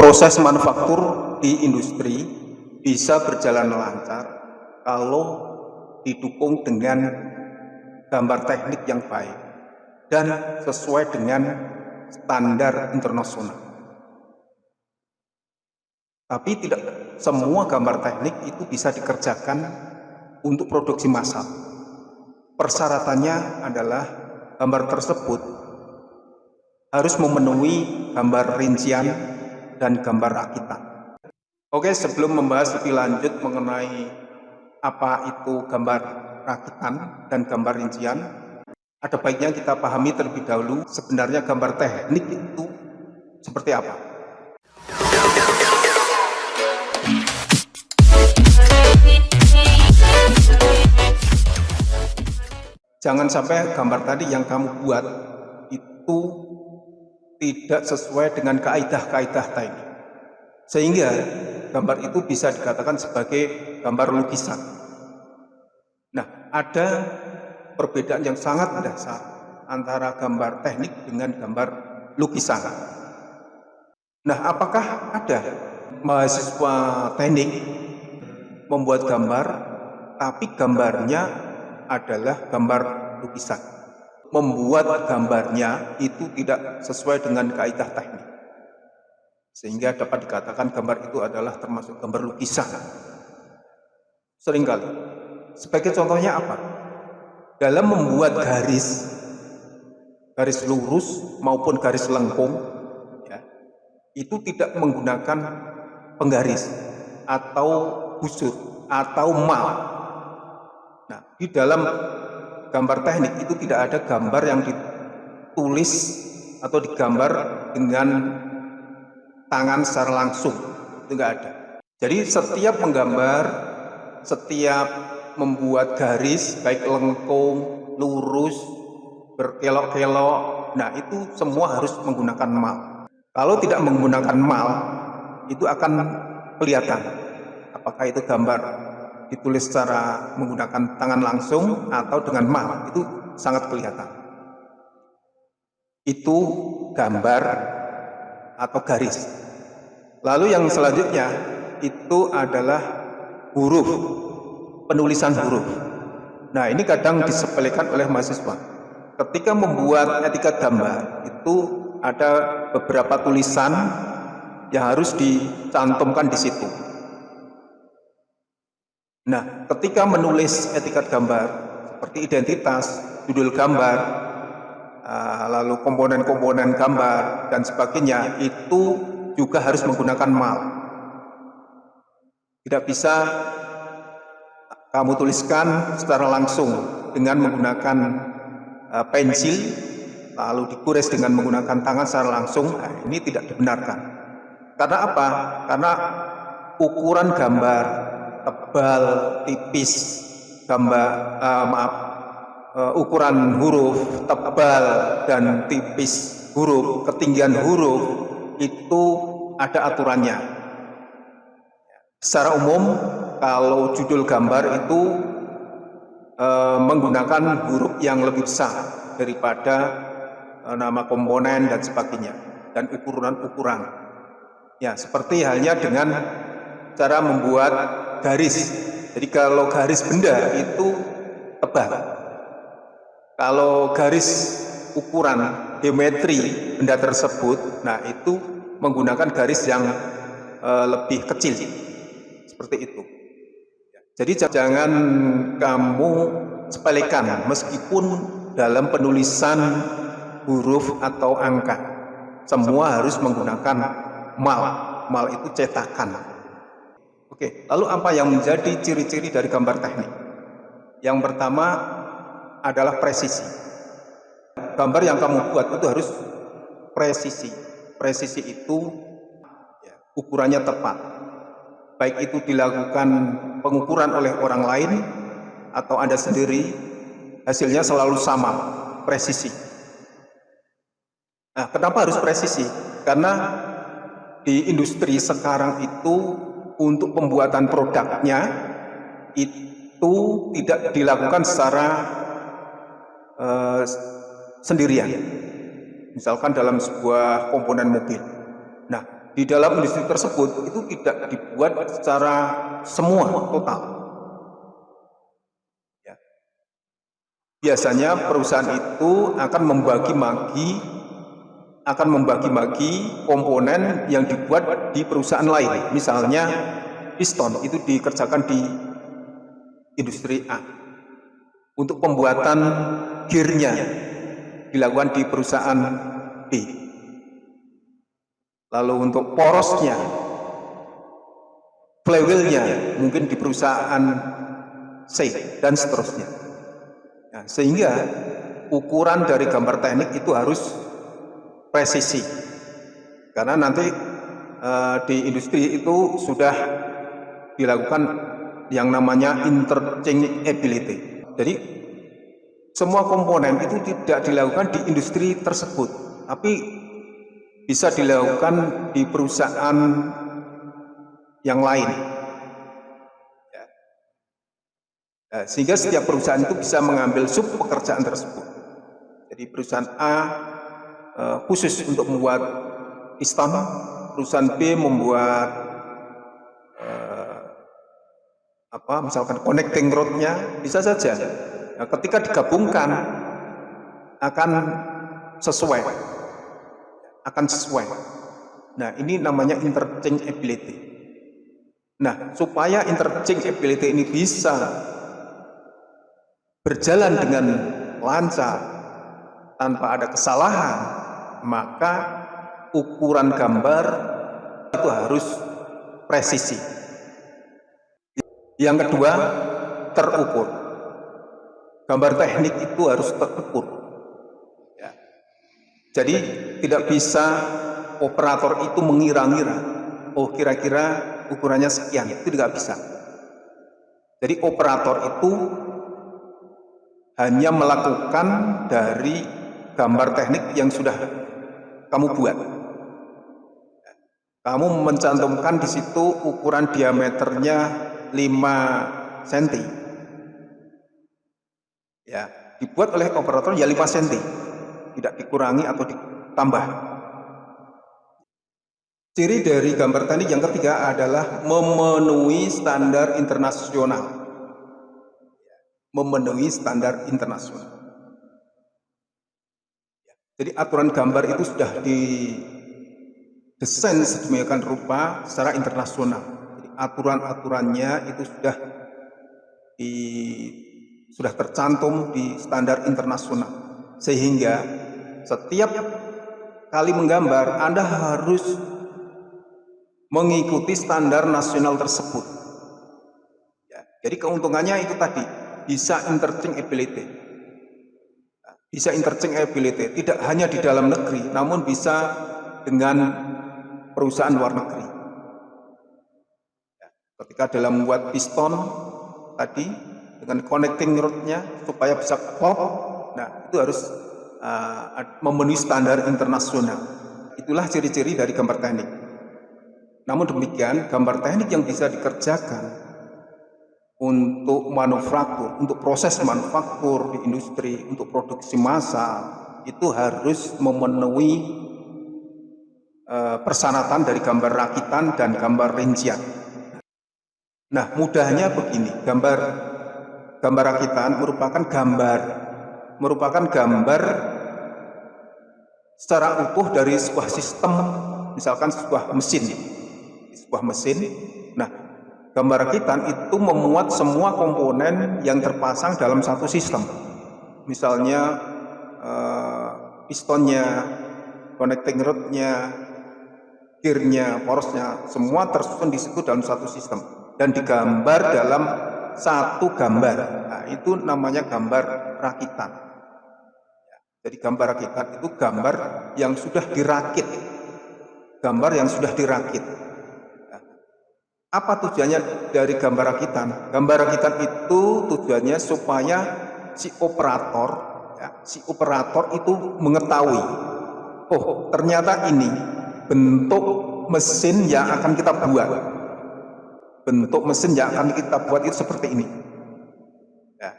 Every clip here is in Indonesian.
Proses manufaktur di industri bisa berjalan lancar kalau didukung dengan gambar teknik yang baik dan sesuai dengan standar internasional. Tapi tidak semua gambar teknik itu bisa dikerjakan untuk produksi massal. Persyaratannya adalah gambar tersebut harus memenuhi gambar rincian dan gambar rakitan. Oke, sebelum membahas lebih lanjut mengenai apa itu gambar rakitan dan gambar rincian, ada baiknya kita pahami terlebih dahulu sebenarnya gambar teknik itu seperti apa. Jangan sampai gambar tadi yang kamu buat itu tidak sesuai dengan kaidah-kaidah teknik, sehingga gambar itu bisa dikatakan sebagai gambar lukisan. Nah, ada perbedaan yang sangat mendasar antara gambar teknik dengan gambar lukisan. Nah, apakah ada mahasiswa teknik membuat gambar, tapi gambarnya adalah gambar lukisan? Membuat gambarnya itu tidak sesuai dengan kaidah teknik, sehingga dapat dikatakan gambar itu adalah termasuk gambar lukisan. Seringkali, sebagai contohnya apa? Dalam membuat garis lurus maupun garis lengkung, ya, itu tidak menggunakan penggaris atau busur atau mal. Nah, di dalam gambar teknik itu tidak ada gambar yang ditulis atau digambar dengan tangan secara langsung, itu enggak ada. Jadi setiap menggambar, setiap membuat garis, baik lengkung, lurus, berkelok-kelok, nah itu semua harus menggunakan mal. Kalau tidak menggunakan mal, itu akan kelihatan apakah itu gambar ditulis secara menggunakan tangan langsung atau dengan mal, itu sangat kelihatan. Itu gambar atau garis. Lalu yang selanjutnya itu adalah huruf, penulisan huruf. Nah, ini kadang disepelekan oleh mahasiswa. Ketika membuat etiket gambar itu ada beberapa tulisan yang harus dicantumkan di situ. Nah, ketika menulis etiket gambar seperti identitas, judul gambar, lalu komponen-komponen gambar dan sebagainya, itu juga harus menggunakan mal. Tidak bisa kamu tuliskan secara langsung dengan menggunakan pensil, lalu dikuris dengan menggunakan tangan secara langsung. Nah, ini tidak dibenarkan. Karena apa? Karena ukuran gambar, tebal, tipis, ukuran huruf, tebal dan tipis huruf, ketinggian huruf itu ada aturannya. Secara umum, kalau judul gambar itu menggunakan huruf yang lebih besar daripada nama komponen dan sebagainya, dan ukuran-ukuran. Ya, seperti halnya dengan cara membuat garis. Jadi kalau garis benda itu tebal. Kalau garis ukuran geometri benda tersebut, nah itu menggunakan garis yang lebih kecil. Seperti itu. Jadi jangan kamu sepelekan meskipun dalam penulisan huruf atau angka. Semua harus menggunakan mal. Mal itu cetakan. Oke, lalu apa yang menjadi ciri-ciri dari gambar teknik? Yang pertama adalah presisi. Gambar yang kamu buat itu harus presisi. Presisi itu ya, ukurannya tepat. Baik itu dilakukan pengukuran oleh orang lain atau Anda sendiri, hasilnya selalu sama, presisi. Nah, kenapa harus presisi? Karena di industri sekarang itu untuk pembuatan produknya itu tidak dilakukan secara sendirian. Misalkan dalam sebuah komponen mobil. Nah, di dalam industri tersebut itu tidak dibuat secara semua total. Ya. Biasanya perusahaan itu akan membagi-bagi komponen yang dibuat di perusahaan lain. Misalnya piston itu dikerjakan di industri A. Untuk pembuatan gearnya dilakukan di perusahaan B. Lalu untuk porosnya, flywheelnya mungkin di perusahaan C dan seterusnya. Nah, sehingga ukuran dari gambar teknik itu harus presisi, karena nanti di industri itu sudah dilakukan yang namanya interchangeability. Jadi semua komponen itu tidak dilakukan di industri tersebut, tapi bisa dilakukan di perusahaan yang lain. Sehingga setiap perusahaan itu bisa mengambil sub pekerjaan tersebut. Jadi perusahaan A khusus untuk membuat piston, perusahaan B membuat misalkan connecting rod-nya, bisa saja. Nah, ketika digabungkan akan sesuai. Nah, ini namanya interchangeability. Nah, supaya interchangeability ini bisa berjalan dengan lancar tanpa ada kesalahan, maka ukuran gambar itu harus presisi. Yang kedua, terukur. Gambar teknik itu harus terukur. Ya. Jadi tidak bisa operator itu mengira-ngira, oh kira-kira ukurannya sekian, itu tidak bisa. Jadi operator itu hanya melakukan dari gambar teknik yang sudah kamu buat. Kamu mencantumkan di situ ukuran diameternya 5 cm. Ya, dibuat oleh operator ya 5 cm. Tidak dikurangi atau ditambah. Ciri dari gambar teknik yang ketiga adalah memenuhi standar internasional. Jadi aturan gambar itu sudah didesain sedemikian rupa secara internasional. Jadi aturan-aturannya itu sudah tercantum di standar internasional, sehingga setiap kali menggambar Anda harus mengikuti standar nasional tersebut. Ya, jadi keuntungannya itu tadi bisa interchangeability, tidak hanya di dalam negeri, namun bisa dengan perusahaan luar negeri. Ya, ketika dalam membuat piston tadi dengan connecting rod-nya supaya bisa klop, nah itu harus memenuhi standar internasional. Itulah ciri-ciri dari gambar teknik. Namun demikian, gambar teknik yang bisa dikerjakan untuk manufaktur, untuk proses manufaktur di industri, untuk produksi massal, itu harus memenuhi persyaratan dari gambar rakitan dan gambar rincian. Nah, mudahnya begini, gambar rakitan merupakan gambar secara utuh dari sebuah sistem, misalkan sebuah mesin. Nah, gambar rakitan itu memuat semua komponen yang terpasang dalam satu sistem. Misalnya pistonnya, connecting rod-nya, gearnya, porosnya, semua tersusun di situ dalam satu sistem dan digambar dalam satu gambar. Nah, itu namanya gambar rakitan. Jadi gambar rakitan itu gambar yang sudah dirakit. Apa tujuannya dari gambar rakitan? Gambar rakitan itu tujuannya supaya si operator itu mengetahui, oh ternyata ini bentuk mesin yang akan kita buat. Itu seperti ini. Ya.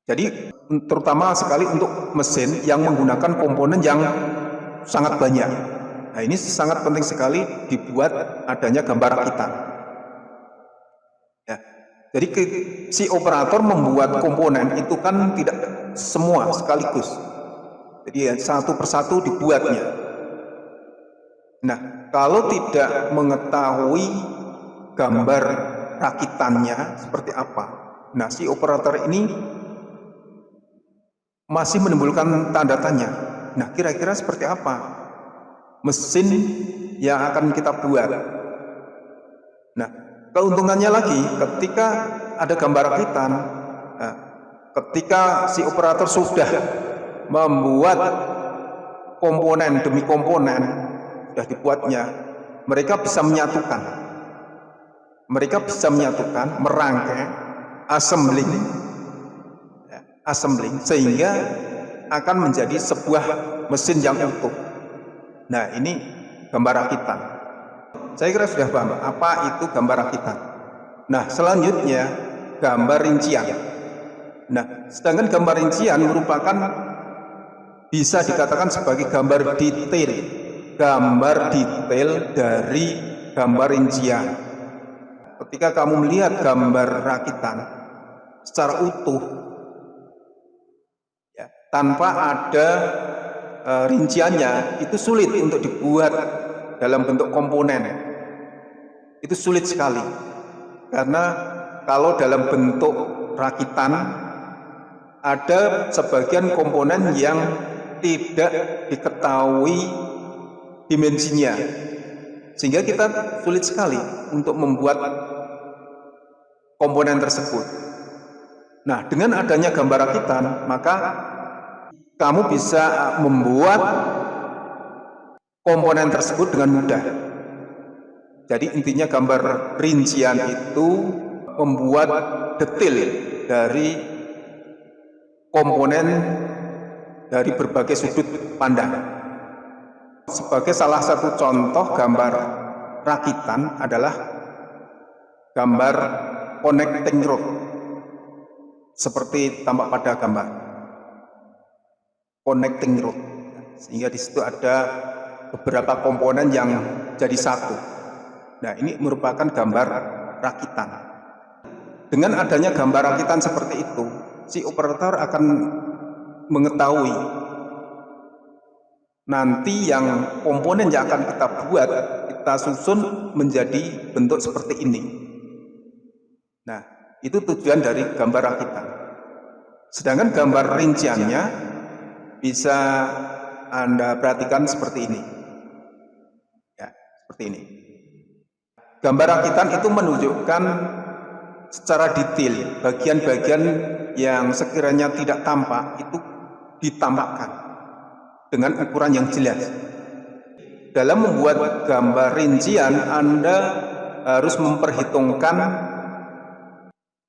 Jadi terutama sekali untuk mesin yang menggunakan komponen yang sangat banyak. Nah, ini sangat penting sekali dibuat adanya gambar rakitan. Ya. Jadi si operator membuat komponen itu kan tidak semua sekaligus. Jadi ya, satu persatu dibuatnya. Nah, kalau tidak mengetahui gambar rakitannya seperti apa, nah si operator ini masih menimbulkan tanda tanya. Nah, kira-kira seperti apa mesin yang akan kita buat? Nah, keuntungannya lagi ketika ada gambar rakitan, nah, ketika si operator sudah membuat komponen demi komponen, sudah dibuatnya, mereka bisa menyatukan, merangkai, assembling, sehingga akan menjadi sebuah mesin yang utuh. Nah, ini gambar rakitan. Saya kira sudah paham apa itu gambar rakitan. Nah, selanjutnya gambar rincian. Nah, sedangkan gambar rincian merupakan bisa dikatakan sebagai gambar detail dari gambar rincian. Ketika kamu melihat gambar rakitan secara utuh, ya, tanpa ada rinciannya, itu sulit untuk dibuat dalam bentuk komponen. Itu sulit sekali, karena kalau dalam bentuk rakitan ada sebagian komponen yang tidak diketahui dimensinya, sehingga kita sulit sekali untuk membuat komponen tersebut. Nah, dengan adanya gambar rakitan, maka kamu bisa membuat komponen tersebut dengan mudah. Jadi intinya gambar rincian itu membuat detail dari komponen dari berbagai sudut pandang. Sebagai salah satu contoh gambar rakitan adalah gambar connecting rod, seperti tampak pada gambar connecting rod, sehingga di situ ada beberapa komponen yang jadi satu. Nah, ini merupakan gambar rakitan. Dengan adanya gambar rakitan seperti itu, si operator akan mengetahui nanti yang komponen yang akan kita buat, kita susun menjadi bentuk seperti ini. Nah, itu tujuan dari gambar rakitan. Sedangkan gambar rinciannya bisa Anda perhatikan seperti ini. Ya, seperti ini. Gambar rakitan itu menunjukkan secara detail bagian-bagian yang sekiranya tidak tampak itu ditampakkan dengan ukuran yang jelas. Dalam membuat gambar rincian, Anda harus memperhitungkan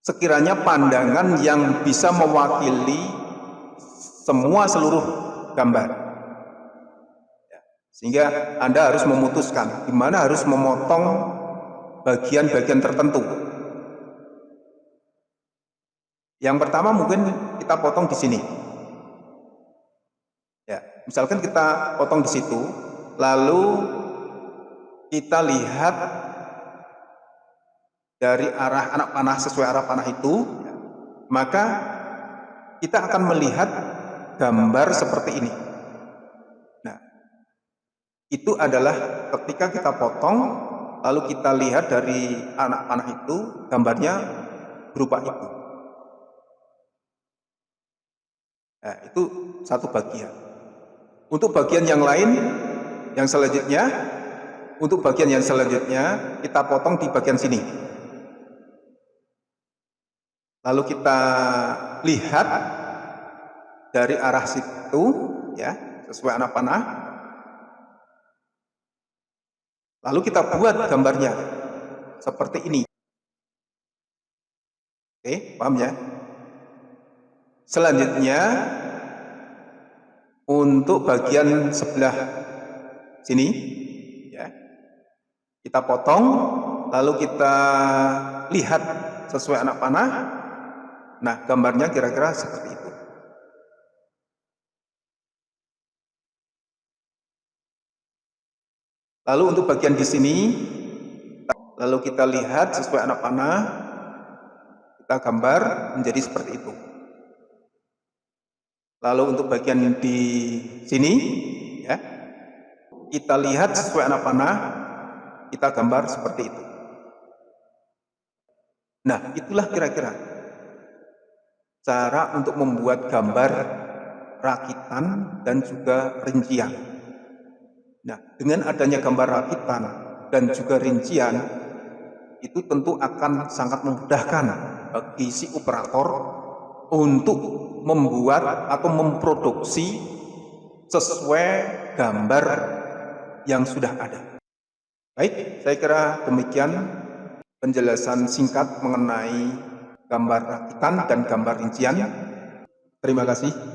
sekiranya pandangan yang bisa mewakili seluruh gambar. Sehingga Anda harus memutuskan di mana harus memotong bagian-bagian tertentu. Yang pertama mungkin kita potong di sini. Ya, misalkan kita potong di situ, lalu kita lihat dari arah anak panah sesuai arah panah itu, maka kita akan melihat gambar seperti ini. Nah, itu adalah ketika kita potong, lalu kita lihat dari anak panah itu, gambarnya berupa itu. Nah, itu satu bagian. Untuk bagian yang lain, yang selanjutnya, kita potong di bagian sini. Lalu kita lihat dari arah situ, ya, sesuai anak panah. Lalu kita buat gambarnya seperti ini. Oke, paham ya? Selanjutnya, untuk bagian sebelah sini, ya, kita potong, lalu kita lihat sesuai anak panah. Nah, gambarnya kira-kira seperti itu. Lalu untuk bagian di sini, lalu kita lihat sesuai anak panah, kita gambar menjadi seperti itu. Lalu untuk bagian di sini, ya, kita lihat sesuai anak panah, kita gambar seperti itu. Nah, itulah kira-kira cara untuk membuat gambar rakitan dan juga rincian. Nah, dengan adanya gambar rakitan dan juga rincian, itu tentu akan sangat memudahkan bagi si operator untuk membuat atau memproduksi sesuai gambar yang sudah ada. Baik, saya kira demikian penjelasan singkat mengenai gambar rakitan dan gambar rincian. Terima kasih.